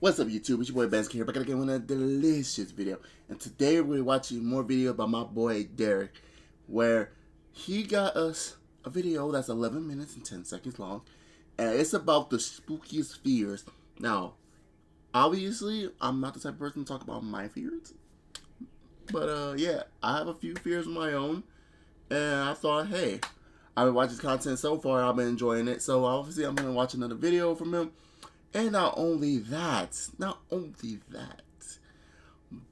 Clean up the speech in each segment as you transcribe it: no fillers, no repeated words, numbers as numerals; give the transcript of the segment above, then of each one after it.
What's up, YouTube? It's your boy Benz here, back again with a delicious video. And today we're watching more video by my boy Derek, where he got us a video that's 11 minutes and 10 seconds long, and it's about the spookiest fears. Now, obviously, I'm not the type of person to talk about my fears, but yeah, I have a few fears of my own, and I thought, hey, I've been watching his content so far, I've been enjoying it, so obviously I'm gonna watch another video from him. And not only that,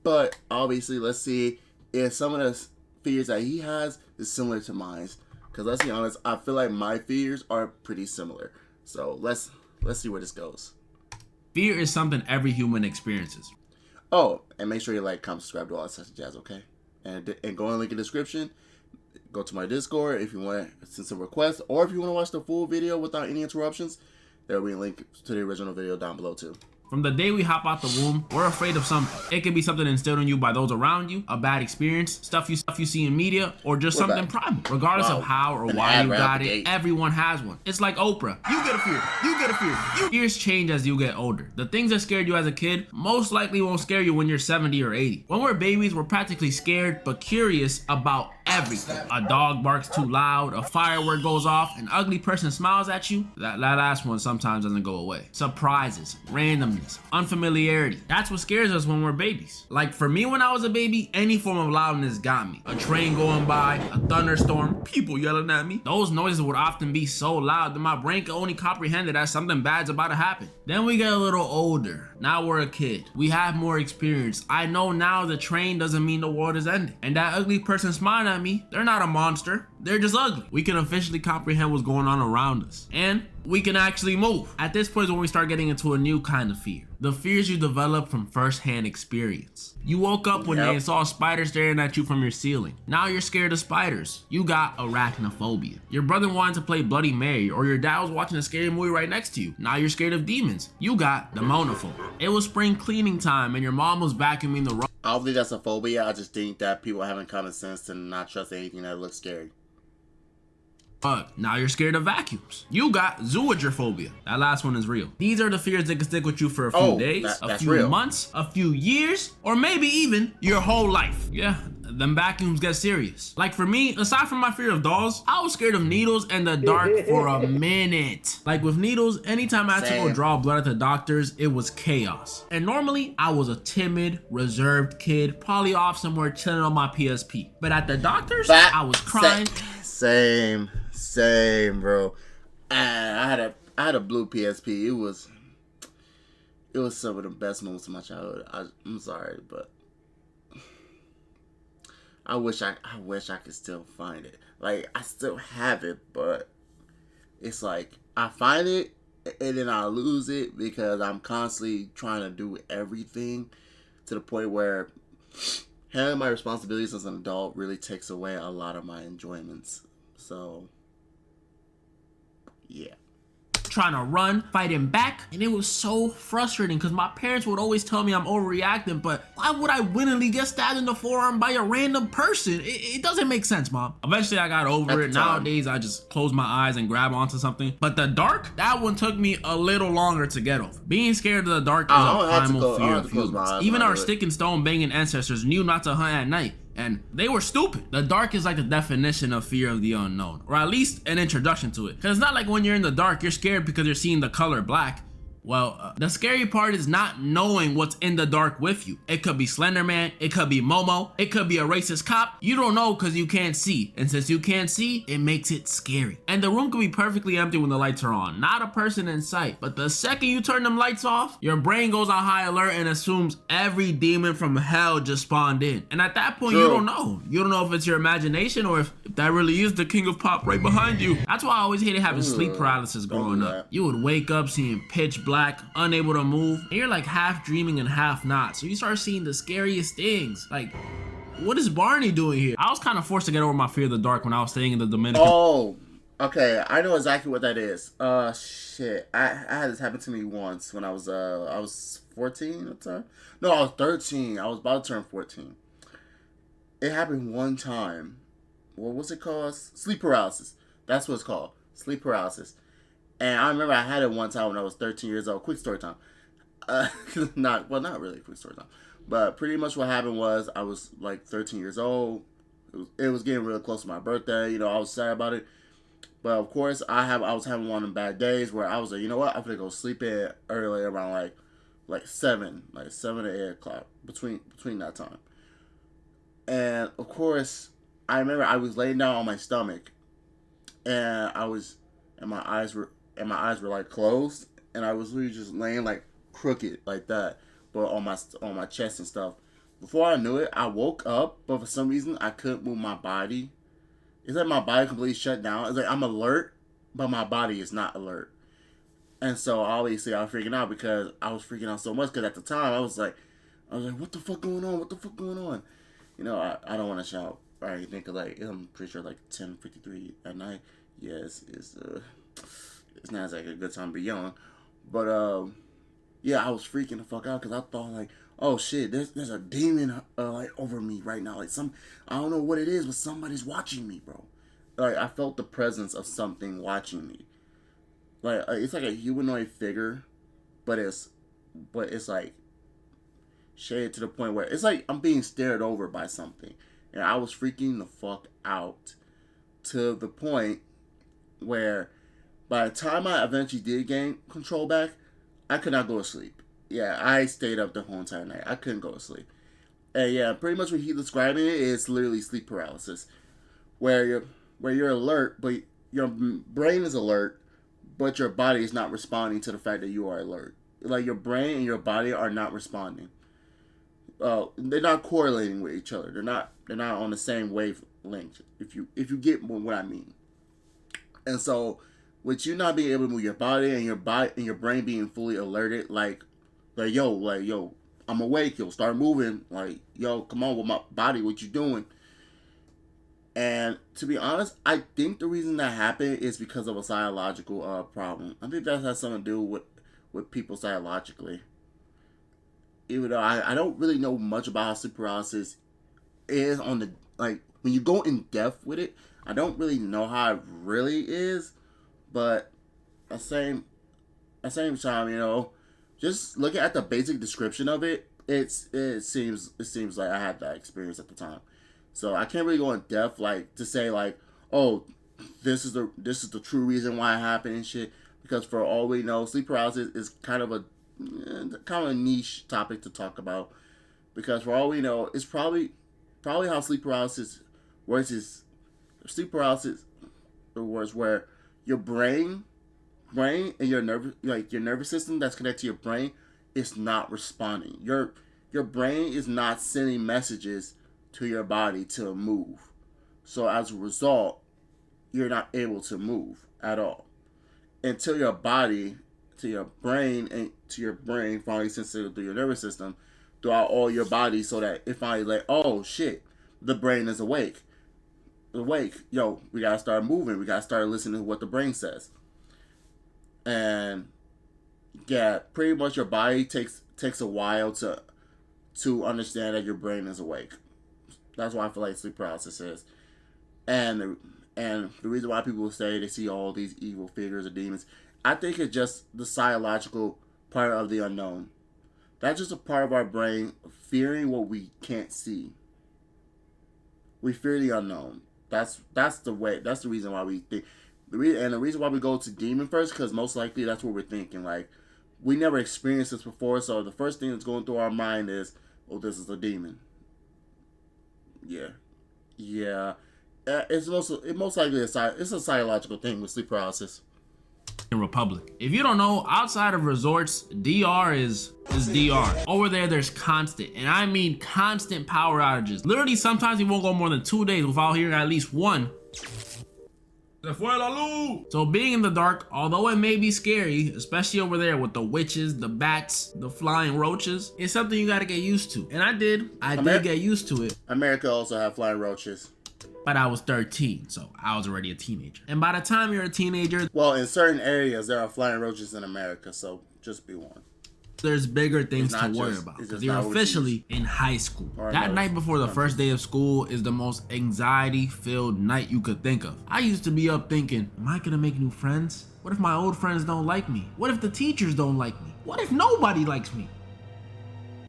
but obviously let's see if some of the fears that he has is similar to mine. Because let's be honest, I feel like my fears are pretty similar. So let's see where this goes. Fear is something every human experiences. Oh, and make sure you like, comment, subscribe to all that such jazz, okay? And go in the link in the description. Go to my Discord if you want to send some requests, or if you want to watch the full video without any interruptions. There will be a link to the original video down below too. From the day we hop out the womb, we're afraid of something. It could be something instilled in you by those around you, a bad experience, stuff you see in media, or just something primal. Regardless of how or why you got it, everyone has one. It's like Oprah. You get a fear. You get a fear. Fears change as you get older. The things that scared you as a kid most likely won't scare you when you're 70 or 80. When we're babies, we're practically scared but curious about everything. A dog barks too loud, a firework goes off, an ugly person smiles at you. That last one sometimes doesn't go away. Surprises, randomness, unfamiliarity. That's what scares us when we're babies. Like for me when I was a baby, any form of loudness got me. A train going by, a thunderstorm, people yelling at me. Those noises would often be so loud that my brain could only comprehend it as something bad's about to happen. Then we get a little older. Now we're a kid. We have more experience. I know now the train doesn't mean the world is ending. And that ugly person smiling at me, they're not a monster. They're just ugly. We can officially comprehend what's going on around us. And we can actually move. At this point is when we start getting into a new kind of fear. The fears you develop from first-hand experience. You woke up one day and saw a spider staring at you from your ceiling. Now you're scared of spiders. You got arachnophobia. Your brother wanted to play Bloody Mary, or your dad was watching a scary movie right next to you. Now you're scared of demons. You got demonophobia. It was spring cleaning time and your mom was vacuuming the room. I don't think that's a phobia. I just think that people having common sense to not trust anything that looks scary. Now you're scared of vacuums. You got zooagoraphobia. That last one is real. These are the fears that can stick with you for a few days, a few months, a few years, or maybe even your whole life. Yeah, them vacuums get serious. Like for me, aside from my fear of dolls, I was scared of needles and the dark for a minute. Like with needles, anytime I had to go draw blood at the doctors, it was chaos. And normally, I was a timid, reserved kid, probably off somewhere chilling on my PSP. But at the doctors, I was crying. Same, bro. I had a blue PSP. It was some of the best moments of my childhood. I'm sorry, but I wish I could still find it. Like I still have it, but it's like I find it and then I lose it because I'm constantly trying to do everything to the point where handling my responsibilities as an adult really takes away a lot of my enjoyments. So yeah. Trying to run, fighting back, and it was so frustrating because my parents would always tell me I'm overreacting, but why would I willingly get stabbed in the forearm by a random person? It doesn't make sense, Mom. Eventually I got over it. Nowadays I just close my eyes and grab onto something. But the dark, that one took me a little longer to get over. Being scared of the dark is a primal fear of humans. Even our stick and stone banging ancestors knew not to hunt at night. And they were stupid. The dark is like the definition of fear of the unknown, or at least an introduction to it. Because it's not like when you're in the dark, you're scared because you're seeing the color black. Well, the scary part is not knowing what's in the dark with you. It could be Slender Man, it could be Momo, it could be a racist cop. You don't know because you can't see. And since you can't see, it makes it scary. And the room could be perfectly empty when the lights are on. Not a person in sight. But the second you turn them lights off, your brain goes on high alert and assumes every demon from hell just spawned in. And at that point, you don't know. You don't know if it's your imagination or if that really is the king of pop right behind you. That's why I always hated having sleep paralysis growing up. You would wake up seeing pitch black, unable to move, and you're like half dreaming and half not. So you start seeing the scariest things. Like, what is Barney doing here? I was kind of forced to get over my fear of the dark when I was staying in the Dominican. Oh, okay. I know exactly what that is. Shit. I had this happen to me once when I was 14 at the time. No, I was 13. I was about to turn 14. It happened one time. What was it called? Sleep paralysis. That's what it's called. Sleep paralysis. And I remember I had it one time when I was 13 years old. Quick story time. Not really quick story time. But pretty much what happened was I was like 13 years old. It was getting really close to my birthday. I was sad about it. But of course, I was having one of them bad days where I was like, you know what, I'm gonna go sleep in early around like 7 to 8 o'clock between that time. And of course, I remember I was laying down on my stomach, and my eyes were like closed, and I was literally just laying like crooked like that, but on my chest and stuff. Before I knew it, I woke up, but for some reason I couldn't move my body. It's like my body completely shut down. It's like I'm alert, but my body is not alert. And so obviously I was freaking out because I was freaking out so much because at the time I was like, what the fuck going on? What the fuck going on? I don't want to shout or anything because I'm pretty sure 10:53 at night. Yeah, it's not exactly a good time to be young, but yeah, I was freaking the fuck out because I thought oh shit, there's a demon over me right now. I don't know what it is, but somebody's watching me, bro. I felt the presence of something watching me. It's like a humanoid figure, but it's like shaded to the point where it's like I'm being stared over by something, and I was freaking the fuck out to the point where by the time I eventually did gain control back, I could not go to sleep. Yeah, I stayed up the whole entire night. I couldn't go to sleep. And yeah, pretty much what he's describing it is literally sleep paralysis, where you're alert, but your brain is alert, but your body is not responding to the fact that you are alert. Like your brain and your body are not responding. They're not correlating with each other. They're not on the same wavelength. If you get what I mean. And so, with you not being able to move your body and your brain being fully alerted, yo, I'm awake, yo, start moving, yo, come on with my body, what you doing? And to be honest, I think the reason that happened is because of a psychological problem. I think that has something to do with people psychologically. Even though I don't really know much about how sleep paralysis is when you go in depth with it, I don't really know how it really is, but at the same time, just looking at the basic description of it, it seems like I had that experience at the time. So I can't really go in depth to say oh, this is the true reason why it happened and shit, because for all we know, sleep paralysis is kind of a niche topic to talk about, because for all we know, it's probably how sleep paralysis works is where your brain and your nervous system that's connected to your brain is not responding. Your brain is not sending messages to your body to move. So as a result, you're not able to move at all until your body, to your brain finally sends it through your nervous system throughout all your body, so that it finally oh shit, the brain is awake. Yo, we gotta start moving. We gotta start listening to what the brain says. And yeah, pretty much your body takes a while to understand that your brain is awake. That's why I feel like sleep paralysis is. And the reason why people say they see all these evil figures or demons, I think it's just the psychological part of the unknown. That's just a part of our brain fearing what we can't see. We fear the unknown. That's the reason why we think. The reason why we go to demon first, because most likely that's what we're thinking. We never experienced this before, so the first thing that's going through our mind is, oh, this is a demon. Yeah. It's most likely it's a psychological thing with sleep paralysis. In Republic. If you don't know, outside of resorts, DR is DR. Over there's constant, and I mean constant power outages. Literally, sometimes you won't go more than 2 days without hearing at least one. So being in the dark, although it may be scary, especially over there with the witches, the bats, the flying roaches, it's something you gotta get used to. And I did get used to it. America also have flying roaches. But I was 13, so I was already a teenager. And by the time you're a teenager... Well, in certain areas, there are flying roaches in America, so just be warned. There's bigger things to worry about because you're officially in high school. That night before the first day of school is the most anxiety-filled night you could think of. I used to be up thinking, am I gonna make new friends? What if my old friends don't like me? What if the teachers don't like me? What if nobody likes me?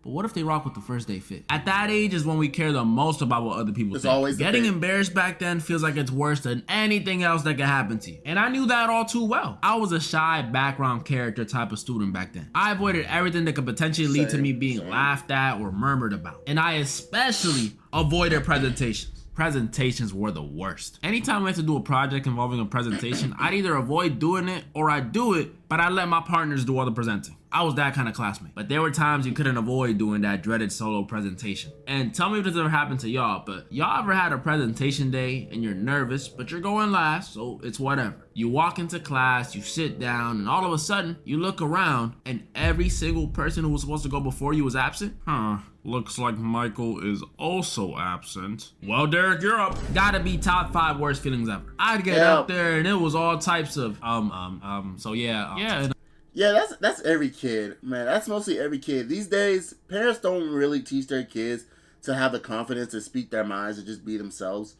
But what if they rock with the first day fit? At that age is when we care the most about what other people think. Getting embarrassed back then feels like it's worse than anything else that could happen to you. And I knew that all too well. I was a shy background character type of student back then. I avoided everything that could potentially lead to me being laughed at or murmured about. And I especially avoided presentations. Presentations were the worst. Anytime I had to do a project involving a presentation, I'd either avoid doing it or I'd do it, but I'd let my partners do all the presenting. I was that kind of classmate. But there were times you couldn't avoid doing that dreaded solo presentation. And tell me if this ever happened to y'all, but y'all ever had a presentation day and you're nervous, but you're going last, so it's whatever. You walk into class, you sit down, and all of a sudden, you look around and every single person who was supposed to go before you was absent? Looks like Michael is also absent. Well, Derek, you're up. Gotta be top 5 worst feelings ever. I'd get up there and it was all types of, Yeah, that's every kid, man. That's mostly every kid. These days, parents don't really teach their kids to have the confidence to speak their minds and just be themselves.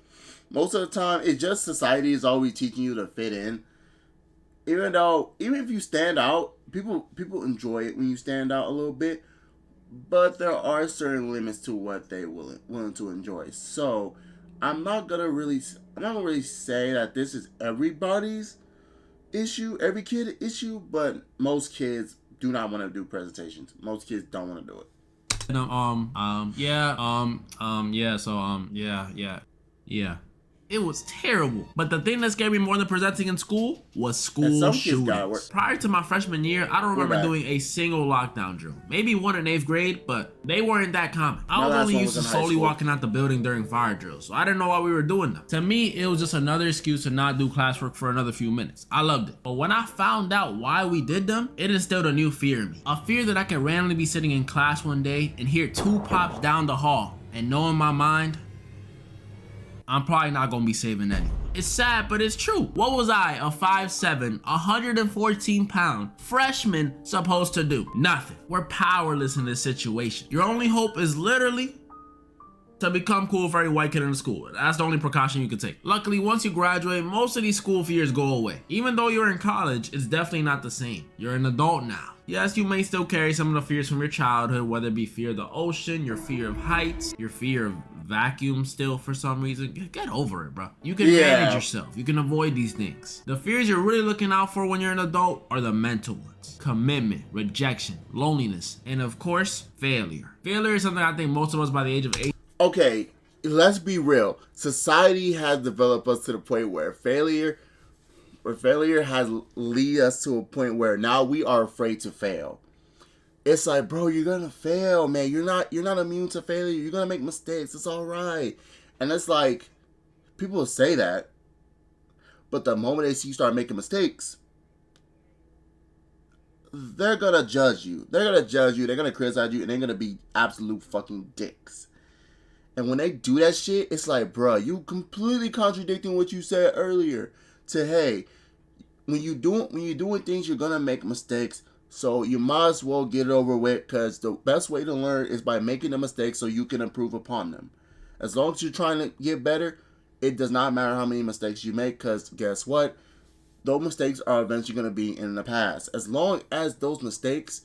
Most of the time, it's just society is always teaching you to fit in. Even if you stand out, people enjoy it when you stand out a little bit. But there are certain limits to what they willing to enjoy. So I'm not gonna really say that this is everybody's issue, every kid issue, but most kids do not want to do presentations. Most kids don't want to do it. It was terrible. But the thing that scared me more than presenting in school was school shootings. Prior to my freshman year, I don't remember doing a single lockdown drill. Maybe one in 8th grade, but they weren't that common. I was only used to slowly walking out the building during fire drills, so I didn't know why we were doing them. To me, it was just another excuse to not do classwork for another few minutes. I loved it. But when I found out why we did them, it instilled a new fear in me. A fear that I could randomly be sitting in class one day and hear 2 pops down the hall and know in my mind, I'm probably not gonna be saving anyone. It's sad, but it's true. What was I, a 5'7", 114-pound freshman supposed to do? Nothing. We're powerless in this situation. Your only hope is literally to become cool for every white kid in the school. That's the only precaution you can take. Luckily, once you graduate, most of these school fears go away. Even though you're in college, it's definitely not the same. You're an adult now. Yes, you may still carry some of the fears from your childhood, whether it be fear of the ocean, your fear of heights, your fear of vacuum still for some reason. Get over it, bro. You can manage yourself. You can avoid these things. The fears you're really looking out for when you're an adult are the mental ones. Commitment, rejection, loneliness, and of course, failure. Failure is something I think most of us by the age of 8. Okay, let's be real. Society has developed us to the point where failure has lead us to a point where now we are afraid to fail. It's like, bro, you're gonna fail, man. You're not immune to failure. You're gonna make mistakes. It's all right. And it's like, people say that, but the moment they see you start making mistakes, they're gonna judge you. They're gonna criticize you, and they're gonna be absolute fucking dicks. And when they do that shit, it's like, bro, you completely contradicting what you said earlier. To, hey, when you're doing things, you're gonna make mistakes. So you might as well get it over with, because the best way to learn is by making the mistakes so you can improve upon them. As long as you're trying to get better, it does not matter how many mistakes you make, because guess what? Those mistakes are eventually going to be in the past. As long as those mistakes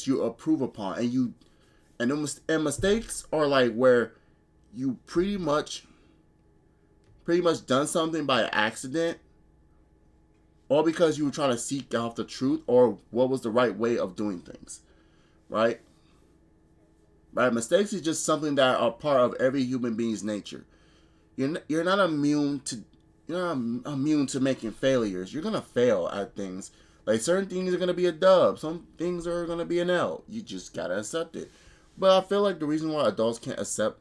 you improve upon, and mistakes are like where you pretty much done something by accident, or because you were trying to seek out the truth, or what was the right way of doing things, right? Right? Mistakes is just something that are part of every human being's nature. You're not immune to making failures. You're gonna fail at things. Like, certain things are gonna be a dub. Some things are gonna be an L. You just gotta accept it. But I feel like the reason why adults can't accept,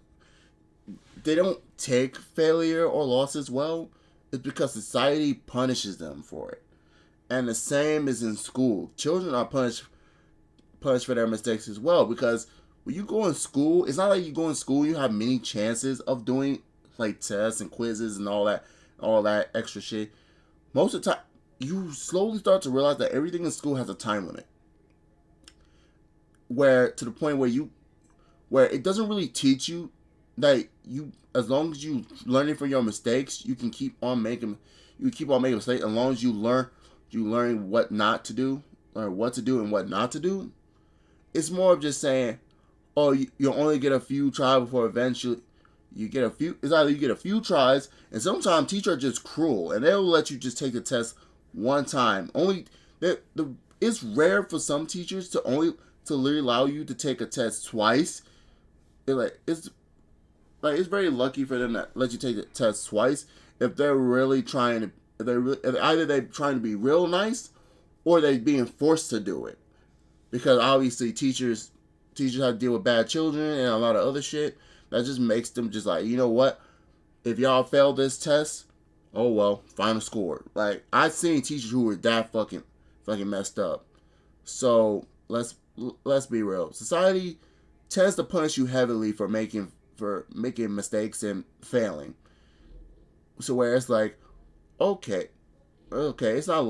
they don't take failure or losses well, is because society punishes them for it. And the same is in school. Children are punished for their mistakes as well, because when you go in school, it's not like you go in school, you have many chances of doing like tests and quizzes and all that extra shit. Most of the time, you slowly start to realize that everything in school has a time limit. where to the point where it doesn't really teach you that you, as long as you learning from your mistakes, you can keep on making mistakes. As long as you learn what not to do, or what to do and what not to do. It's more of just saying, oh, you'll only get a few tries before eventually you get a few. It's either you get a few tries, and sometimes teachers are just cruel, and they'll let you just take the test one time. It's rare for some teachers to literally allow you to take a test twice. It's very lucky for them to let you take the test twice if they're really trying to. If either they're trying to be real nice, or they're being forced to do it, because obviously teachers have to deal with bad children and a lot of other shit that just makes them just like, you know what? If y'all fail this test, oh well, final score. Like, I've seen teachers who were that fucking messed up. So let's be real. Society tends to punish you heavily for making mistakes and failing. So where it's like, okay, it's not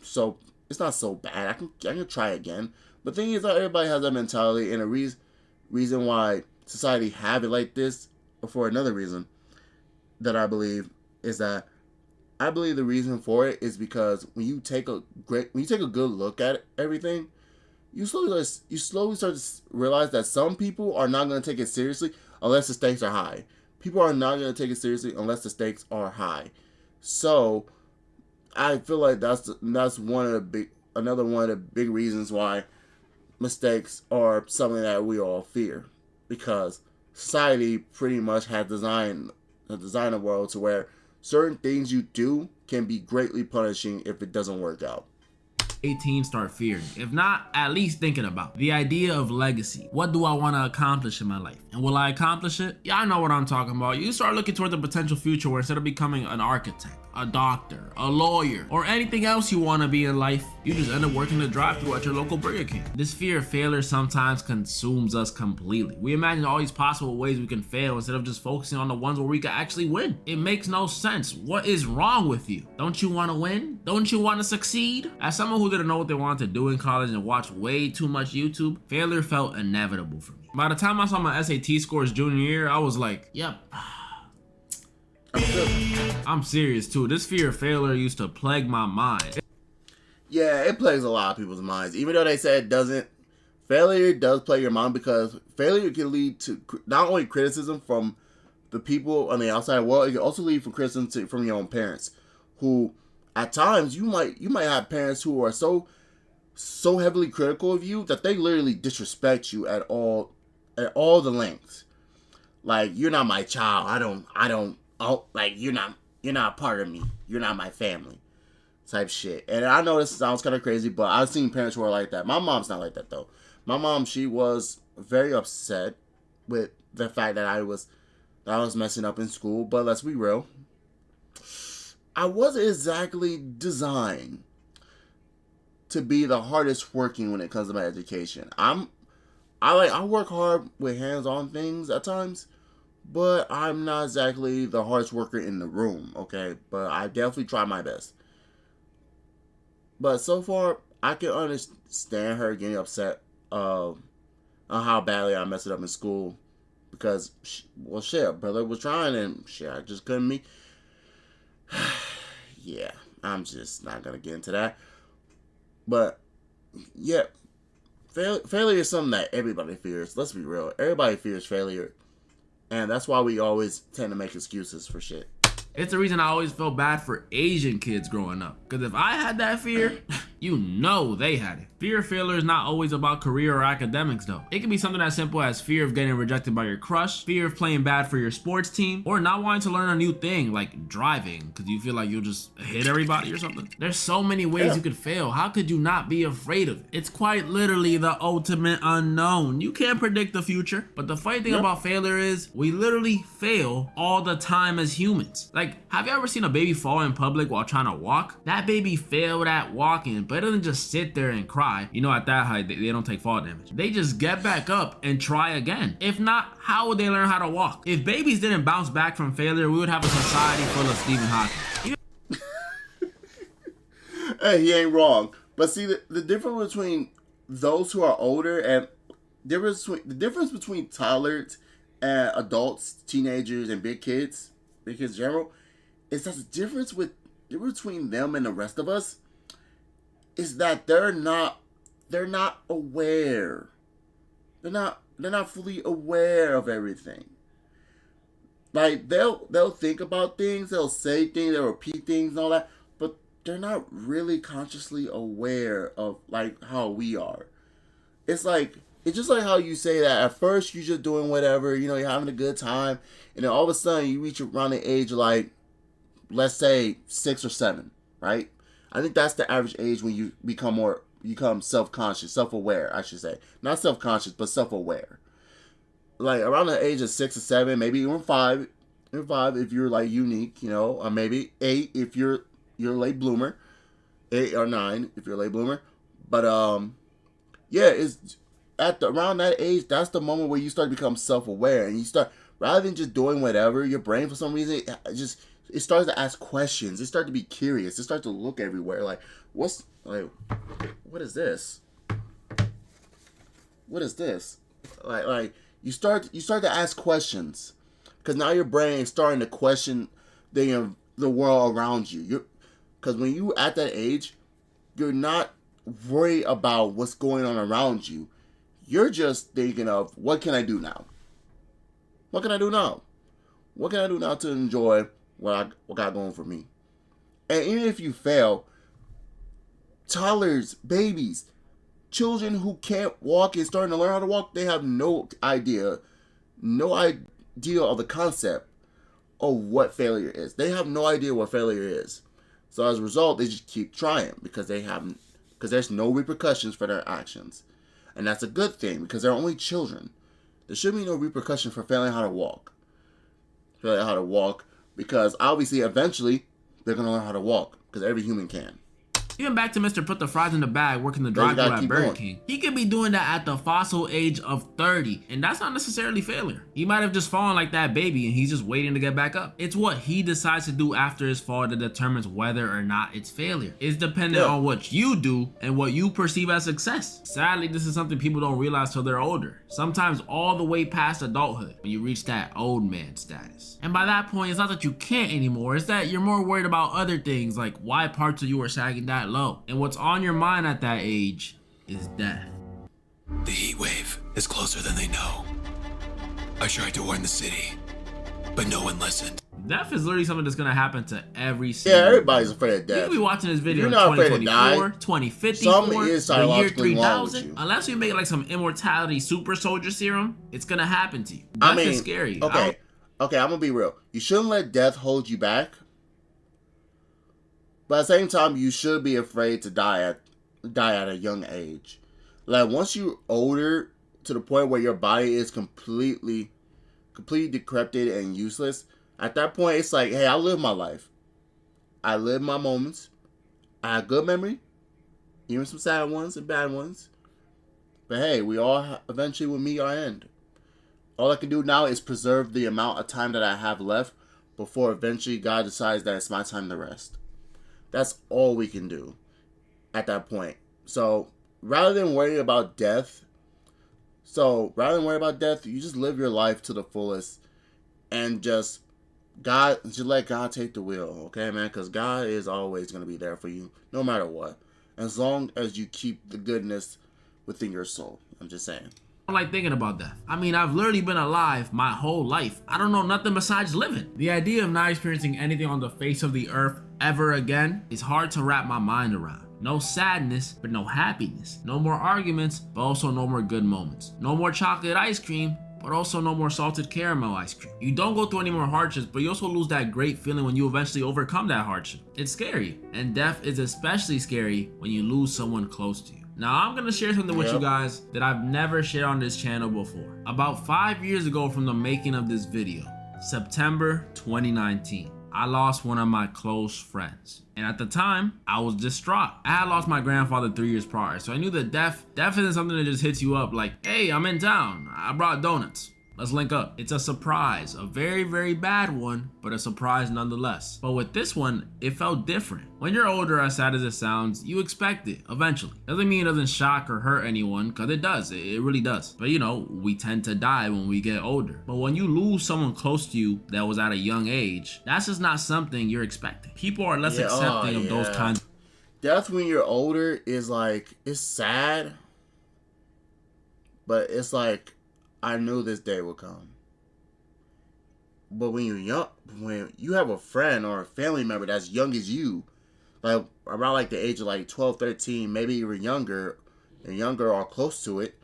so bad. I can try again. But the thing is that everybody has that mentality, and a reason why society have it like this, or for another reason that I believe, is that I believe the reason for it is because when you take a good look at everything, you slowly start to realize that some people are not going to take it seriously unless the stakes are high. People are not going to take it seriously unless the stakes are high. So I feel like that's another one of the big reasons why mistakes are something that we all fear, because society pretty much has designed a world to where certain things you do can be greatly punishing if it doesn't work out. 18, start fearing, if not at least thinking about the idea of legacy. What do I want to accomplish in my life, and will I accomplish it? Yeah, I know what I'm talking about. You start looking toward the potential future where instead of becoming an architect, a doctor, a lawyer, or anything else you want to be in life, you just end up working the drive-thru at your local Burger King. This fear of failure sometimes consumes us completely. We imagine all these possible ways we can fail instead of just focusing on the ones where we can actually win. It makes no sense. What is wrong with you? Don't you want to win? Don't you want to succeed? As someone who didn't know what they wanted to do in college and watched way too much YouTube, failure felt inevitable for me. By the time I saw my SAT scores junior year, I was like, yep. I'm serious too. This fear of failure used to plague my mind. Yeah, it plagues a lot of people's minds. Even though they say it doesn't, failure does plague your mind, because failure can lead to not only criticism from the people on the outside world, it can also lead from criticism from your own parents, who at times you might have parents who are so heavily critical of you that they literally disrespect you at all the lengths. Like, you're not my child. Like, you're not part of me. You're not my family. Type shit. And I know this sounds kind of crazy, but I've seen parents who are like that. My mom's not like that, though. My mom, she was very upset with the fact that I was messing up in school. But let's be real, I wasn't exactly designed to be the hardest working when it comes to my education. I work hard with hands-on things at times, but I'm not exactly the hardest worker in the room, okay? But I definitely try my best. But so far, I can understand her getting upset on how badly I messed it up in school, because, well, shit, brother was trying, and shit, I just couldn't meet. Yeah, I'm just not gonna get into that. But yeah, failure is something that everybody fears. Let's be real, everybody fears failure, and that's why we always tend to make excuses for shit. It's the reason I always felt bad for Asian kids growing up. Because if I had that fear, you know they had it. Fear of failure is not always about career or academics though. It can be something as simple as fear of getting rejected by your crush, fear of playing bad for your sports team, or not wanting to learn a new thing like driving because you feel like you'll just hit everybody or something. There's so many ways you could fail. How could you not be afraid of it? It's quite literally the ultimate unknown. You can't predict the future. But the funny thing about failure is we literally fail all the time as humans. Like, have you ever seen a baby fall in public while trying to walk? That baby failed at walking, but it doesn't just sit there and cry. You know, at that height, they don't take fall damage. They just get back up and try again. If not, how would they learn how to walk? If babies didn't bounce back from failure, we would have a society full of Stephen Hawking. Hey, he ain't wrong. But see, the difference between those who are older, and the difference between toddlers and adults, teenagers, and big kids in general, is that the difference between them and the rest of us is that they're not aware. They're not fully aware of everything. Like they'll think about things, they'll say things, they'll repeat things and all that, but they're not really consciously aware of like how we are. It's just like how you say that at first you're just doing whatever, you're having a good time, and then all of a sudden you reach around the age of like, let's say 6 or 7, right? I think that's the average age when you become self-conscious, self-aware, I should say. Not self-conscious, but self-aware. Like around the age of 6 or 7, maybe even 5. Even 5 if you're like unique, or maybe 8 if you're a late bloomer. 8 or 9 if you're a late bloomer. But yeah, it's around that age, that's the moment where you start to become self-aware, and you start, rather than just doing whatever, your brain for some reason it starts to ask questions. It starts to be curious. It starts to look everywhere. Like, what is this? What is this? Like you start to ask questions, because now your brain is starting to question the world around you. Because when you at that age, you're not worried about what's going on around you. You're just thinking of, what can I do now? What can I do now? What can I do now to enjoy what got going for me? And even if you fail, toddlers, babies, children who can't walk and starting to learn how to walk, they have no idea of the concept of what failure is. They have no idea what failure is. So as a result, they just keep trying because there's no repercussions for their actions. And that's a good thing, because they're only children. There should be no repercussion for failing how to walk. Because obviously, eventually, they're going to learn how to walk, because every human can. Even back to Mr. Put the Fries in the Bag working the drive-thru at Burger King. He could be doing that at the fossil age of 30, and that's not necessarily failure. He might have just fallen like that baby, and he's just waiting to get back up. It's what he decides to do after his fall that determines whether or not it's failure. It's dependent on what you do and what you perceive as success. Sadly, this is something people don't realize till they're older. Sometimes all the way past adulthood, when you reach that old man status. And by that point, it's not that you can't anymore, it's that you're more worried about other things, like why parts of you are sagging that low. And what's on your mind at that age is death. The heat wave is closer than they know. I tried to warn the city, but no one listened. Death is literally something that's gonna happen to every single. Yeah, everybody's afraid of death. You could be watching this video in in 2024, 2054, the year 3000. Unless you make like some immortality super soldier serum, it's gonna happen to you. Death is scary. Okay, I'm gonna be real. You shouldn't let death hold you back. But at the same time, you should be afraid to die at a young age. Like, once you're older to the point where your body is completely decrepit and useless, at that point, it's like, hey, I lived my life. I lived my moments. I had good memory, even some sad ones and bad ones. But hey, we all eventually will meet our end. All I can do now is preserve the amount of time that I have left before eventually God decides that it's my time to rest. That's all we can do at that point. So rather than worry about death, you just live your life to the fullest, and just let God take the wheel, okay, man? Because God is always going to be there for you, no matter what, as long as you keep the goodness within your soul. I'm just saying. I don't like thinking about death. I mean, I've literally been alive my whole life. I don't know nothing besides living. The idea of not experiencing anything on the face of the earth ever again is hard to wrap my mind around. No sadness, but no happiness. No more arguments, but also no more good moments. No more chocolate ice cream, but also no more salted caramel ice cream. You don't go through any more hardships, but you also lose that great feeling when you eventually overcome that hardship. It's scary, and death is especially scary when you lose someone close to you. Now, I'm gonna share something with you guys that I've never shared on this channel before. About 5 years ago from the making of this video, September 2019, I lost one of my close friends. And at the time, I was distraught. I had lost my grandfather 3 years prior, so I knew that death isn't something that just hits you up like, hey, I'm in town, I brought donuts. Let's link up. It's a surprise, a very, very bad one, but a surprise nonetheless. But with this one, it felt different. When you're older, as sad as it sounds, you expect it eventually. Doesn't mean it doesn't shock or hurt anyone, because it does. It really does. But you know, we tend to die when we get older. But when you lose someone close to you that was at a young age, that's just not something you're expecting. People are less accepting of those kinds. Death when you're older is like, it's sad, but it's like, I knew this day would come. But when you're young, when you have a friend or a family member that's young as you, like around like the age of like 12, 13, maybe even younger or close to it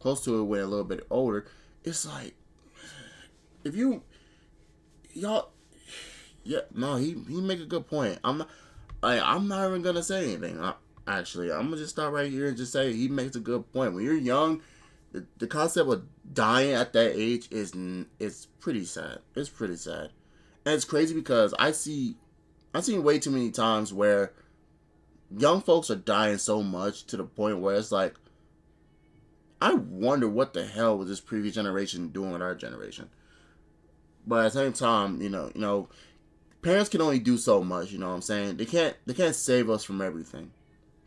when a little bit older, it's like, if you, y'all, yeah, no, he make a good point. I'm not even gonna say anything. I'm gonna just stop right here and just say he makes a good point. When you're young, the concept of dying at that age is pretty sad. It's pretty sad, and it's crazy because I've seen way too many times where young folks are dying so much to the point where it's like, I wonder what the hell was this previous generation doing with our generation. But at the same time, you know, parents can only do so much. You know what I'm saying? They can't save us from everything,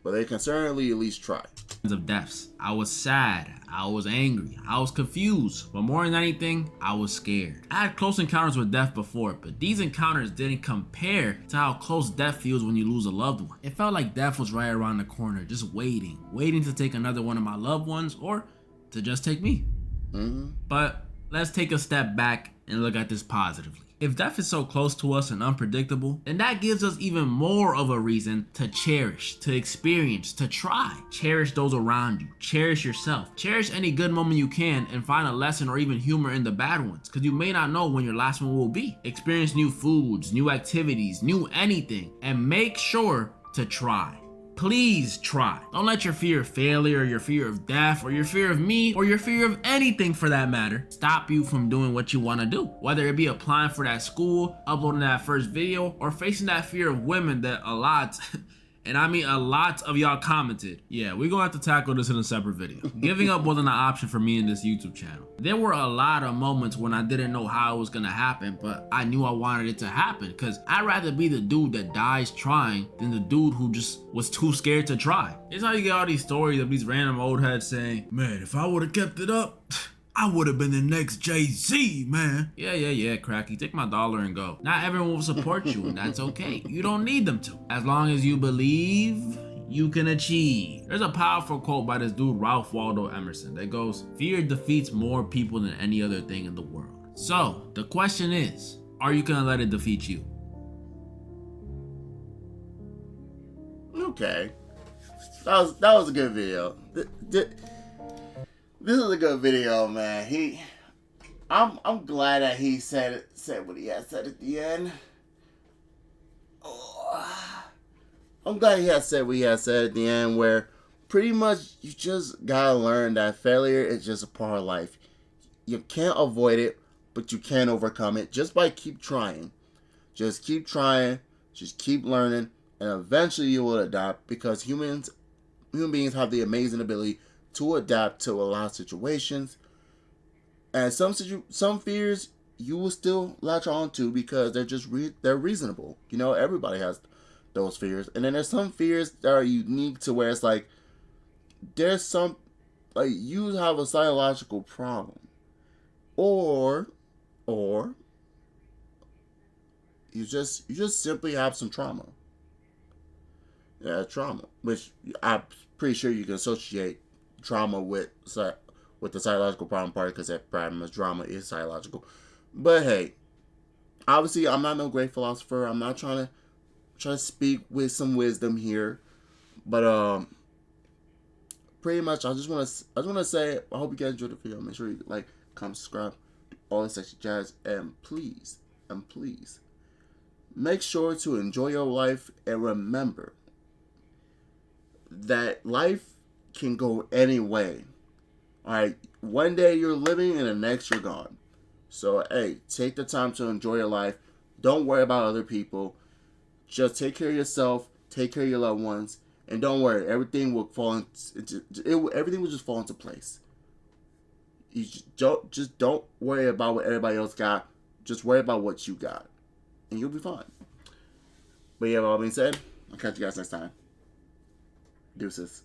but they can certainly at least try. Of deaths. I was sad, I was angry, I was confused, but more than anything, I was scared. I had close encounters with death before, but these encounters didn't compare to how close death feels when you lose a loved one. It felt like death was right around the corner, just waiting to take another one of my loved ones or to just take me. But let's take a step back and look at this positively. If death is so close to us and unpredictable, then that gives us even more of a reason to cherish, to experience, to try. Cherish those around you. Cherish yourself. Cherish any good moment you can and find a lesson or even humor in the bad ones, because you may not know when your last one will be. Experience new foods, new activities, new anything, and make sure to try. Please try. Don't let your fear of failure, or your fear of death, or your fear of me, or your fear of anything for that matter, stop you from doing what you want to do. Whether it be applying for that school, uploading that first video, or facing that fear of women that a lot, and I mean a lot of y'all commented. Yeah, we're gonna have to tackle this in a separate video. Giving up wasn't an option for me in this YouTube channel. There were a lot of moments when I didn't know how it was gonna happen, but I knew I wanted it to happen, because I'd rather be the dude that dies trying than the dude who just was too scared to try. It's how you get all these stories of these random old heads saying, man, if I would have kept it up, I would have been the next Jay-Z, man. Yeah, Cracky, take my dollar and go. Not everyone will support you, and that's okay. You don't need them to. As long as you believe, you can achieve. There's a powerful quote by this dude, Ralph Waldo Emerson, that goes, fear defeats more people than any other thing in the world. So, the question is, are you gonna let it defeat you? Okay. That was a good video. This is a good video, man. I'm glad that he said what he had said at the end. I'm glad he had said what he had said at the end, where pretty much you just gotta learn that failure is just a part of life. You can't avoid it, but you can overcome it just by keep trying. Just keep trying, just keep learning, and eventually you will adapt, because human beings have the amazing ability to adapt to a lot of situations, and some fears you will still latch on to because they're reasonable. You know, everybody has those fears, and then there's some fears that are unique to where it's like there's some, like, you have a psychological problem, or you just simply have some trauma. Yeah, trauma, which I'm pretty sure you can associate trauma with the psychological problem part, because that problem of drama is psychological. But hey, obviously I'm not no great philosopher. I'm not trying to speak with some wisdom here, but pretty much I just want to say I hope you guys enjoyed the video. Make sure you like, comment, subscribe, all that sexy jazz, and please make sure to enjoy your life, and remember that life can go any way. Alright, one day you're living and the next you're gone. So hey, take the time to enjoy your life. Don't worry about other people. Just take care of yourself, take care of your loved ones, and don't worry, everything will just fall into place. You just don't worry about what everybody else got. Just worry about what you got, and you'll be fine. But yeah, with all being said, I'll catch you guys next time. Deuces.